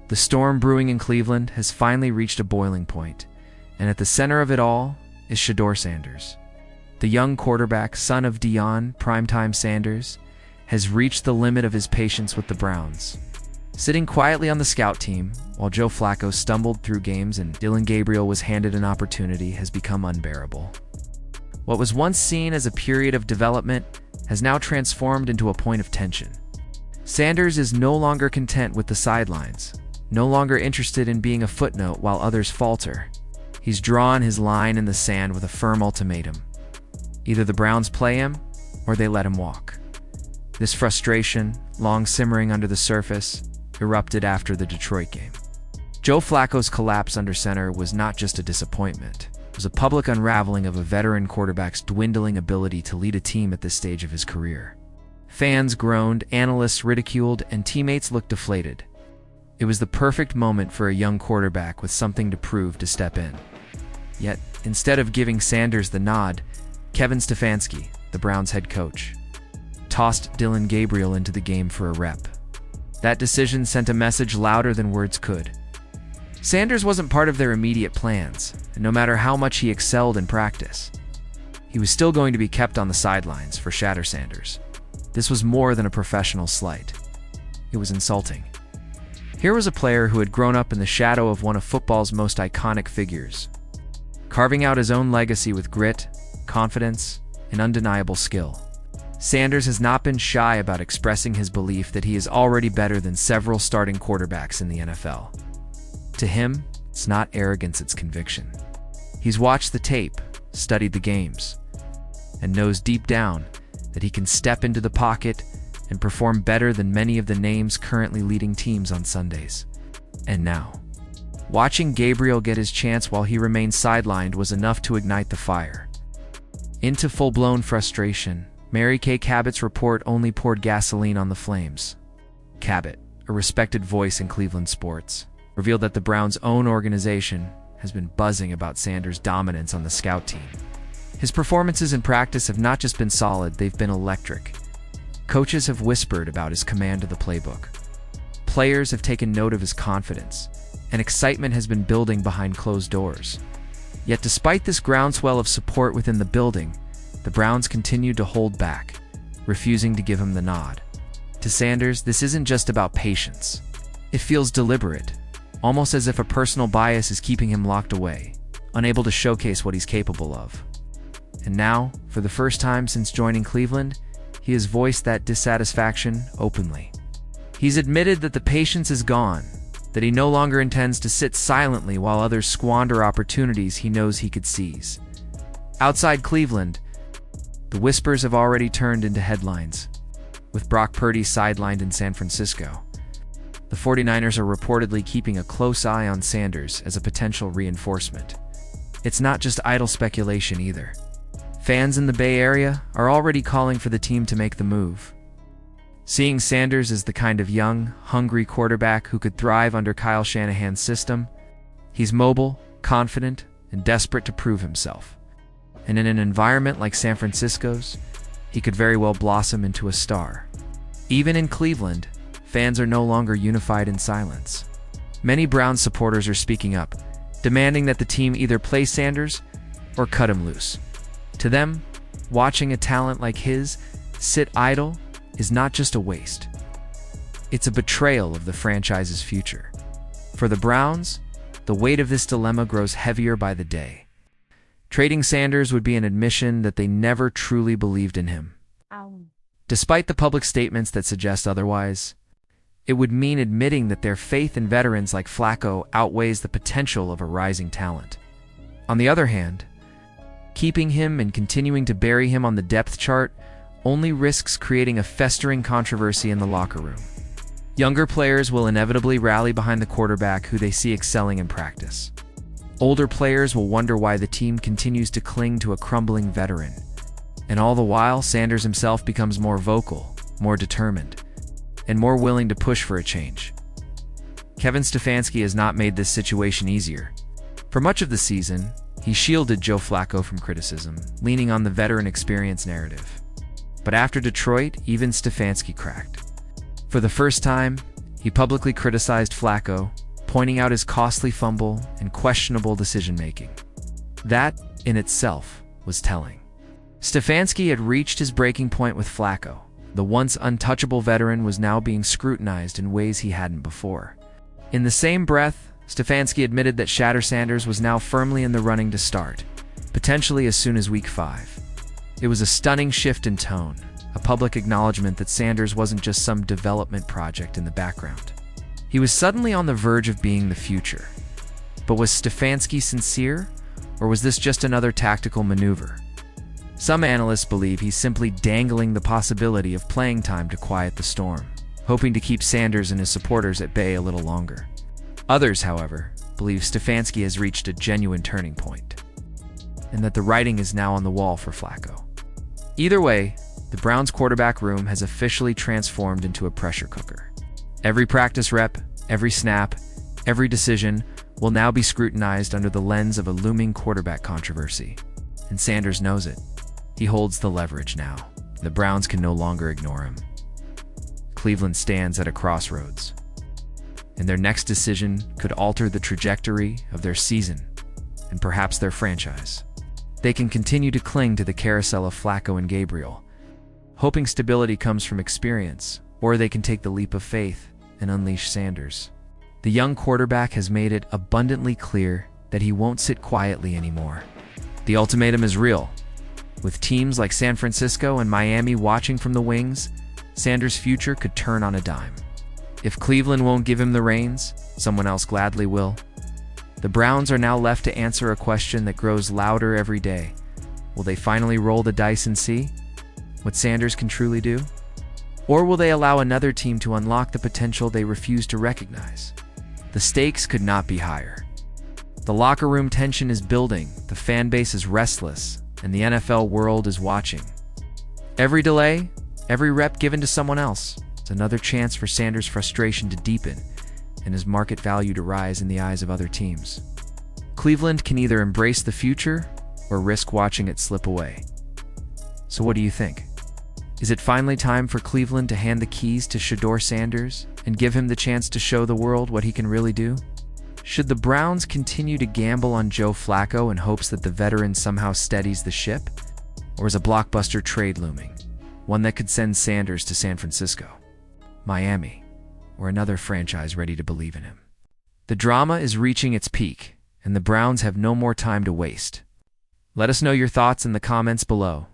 The storm brewing in Cleveland has finally reached a boiling point, and at the center of it all is Shador Sanders. The young quarterback, son of Deion, primetime Sanders, has reached the limit of his patience with the Browns. Sitting quietly on the scout team, while Joe Flacco stumbled through games and Dylan Gabriel was handed an opportunity, has become unbearable. What was once seen as a period of development has now transformed into a point of tension. Sanders is no longer content with the sidelines, no longer interested in being a footnote while others falter. He's drawn his line in the sand with a firm ultimatum. Either the Browns play him, or they let him walk. This frustration, long simmering under the surface, erupted after the Detroit game. Joe Flacco's collapse under center was not just a disappointment. It was a public unraveling of a veteran quarterback's dwindling ability to lead a team at this stage of his career. Fans groaned, analysts ridiculed, and teammates looked deflated. It was the perfect moment for a young quarterback with something to prove to step in. Yet, instead of giving Sanders the nod, Kevin Stefanski, the Browns head coach, tossed Dylan Gabriel into the game for a rep. That decision sent a message louder than words could. Sanders wasn't part of their immediate plans, and no matter how much he excelled in practice, he was still going to be kept on the sidelines for Shador Sanders. This was more than a professional slight. It was insulting. Here was a player who had grown up in the shadow of one of football's most iconic figures, carving out his own legacy with grit, confidence, and undeniable skill. Sanders has not been shy about expressing his belief that he is already better than several starting quarterbacks in the NFL. To him, it's not arrogance, it's conviction. He's watched the tape, studied the games, and knows deep down that he can step into the pocket and perform better than many of the names currently leading teams on Sundays. And now, watching Gabriel get his chance while he remained sidelined was enough to ignite the fire. Into full-blown frustration, Mary Kay Cabot's report only poured gasoline on the flames. Cabot, a respected voice in Cleveland sports, revealed that the Browns' own organization has been buzzing about Sanders' dominance on the scout team. His performances in practice have not just been solid, they've been electric. Coaches have whispered about his command of the playbook. Players have taken note of his confidence, and excitement has been building behind closed doors. Yet despite this groundswell of support within the building, the Browns continued to hold back, refusing to give him the nod. To Sanders, this isn't just about patience. It feels deliberate, almost as if a personal bias is keeping him locked away, unable to showcase what he's capable of. And now, for the first time since joining Cleveland, he has voiced that dissatisfaction openly. He's admitted that the patience is gone, that he no longer intends to sit silently while others squander opportunities he knows he could seize. Outside Cleveland, the whispers have already turned into headlines. With Brock Purdy sidelined in San Francisco, the 49ers are reportedly keeping a close eye on Sanders as a potential reinforcement. It's not just idle speculation either. Fans in the Bay Area are already calling for the team to make the move. Seeing Sanders as the kind of young, hungry quarterback who could thrive under Kyle Shanahan's system, he's mobile, confident, and desperate to prove himself. And in an environment like San Francisco's, he could very well blossom into a star. Even in Cleveland, fans are no longer unified in silence. Many Browns supporters are speaking up, demanding that the team either play Sanders or cut him loose. To them, watching a talent like his sit idle is not just a waste. It's a betrayal of the franchise's future. For the Browns, the weight of this dilemma grows heavier by the day. Trading Sanders would be an admission that they never truly believed in him. Despite the public statements that suggest otherwise, it would mean admitting that their faith in veterans like Flacco outweighs the potential of a rising talent. On the other hand, keeping him and continuing to bury him on the depth chart only risks creating a festering controversy in the locker room. Younger players will inevitably rally behind the quarterback who they see excelling in practice. Older players will wonder why the team continues to cling to a crumbling veteran. And all the while, Sanders himself becomes more vocal, more determined, and more willing to push for a change. Kevin Stefanski has not made this situation easier. For much of the season, he shielded Joe Flacco from criticism, leaning on the veteran experience narrative. But after Detroit, even Stefanski cracked. For the first time, He publicly criticized Flacco, pointing out his costly fumble and questionable decision-making. That, in itself, was telling. Stefanski had reached his breaking point with Flacco. The once untouchable veteran was now being scrutinized in ways he hadn't before. In the same breath, Stefanski admitted that Shador Sanders was now firmly in the running to start, potentially as soon as Week 5. It was a stunning shift in tone, a public acknowledgement that Sanders wasn't just some development project in the background. He was suddenly on the verge of being the future. But was Stefanski sincere, or was this just another tactical maneuver? Some analysts believe he's simply dangling the possibility of playing time to quiet the storm, hoping to keep Sanders and his supporters at bay a little longer. Others, however, believe Stefanski has reached a genuine turning point, and that the writing is now on the wall for Flacco. Either way, the Browns' quarterback room has officially transformed into a pressure cooker. Every practice rep, every snap, every decision will now be scrutinized under the lens of a looming quarterback controversy. And Sanders knows it. He holds the leverage now. The Browns can no longer ignore him. Cleveland stands at a crossroads, and their next decision could alter the trajectory of their season and perhaps their franchise. They can continue to cling to the carousel of Flacco and Gabriel, hoping stability comes from experience, or they can take the leap of faith and unleash Sanders. The young quarterback has made it abundantly clear that he won't sit quietly anymore. The ultimatum is real. With teams like San Francisco and Miami watching from the wings, Sanders' future could turn on a dime. If Cleveland won't give him the reins, someone else gladly will. The Browns are now left to answer a question that grows louder every day. Will they finally roll the dice and see what Sanders can truly do? Or will they allow another team to unlock the potential they refuse to recognize? The stakes could not be higher. The locker room tension is building, the fan base is restless, and the NFL world is watching. Every delay, every rep given to someone else, is another chance for Sanders' frustration to deepen and his market value to rise in the eyes of other teams. Cleveland can either embrace the future or risk watching it slip away. So what do you think? Is it finally time for Cleveland to hand the keys to Shador Sanders and give him the chance to show the world what he can really do? Should the Browns continue to gamble on Joe Flacco in hopes that the veteran somehow steadies the ship? Or is a blockbuster trade looming, one that could send Sanders to San Francisco, Miami, or another franchise ready to believe in him? The drama is reaching its peak, and the Browns have no more time to waste. Let us know your thoughts in the comments below.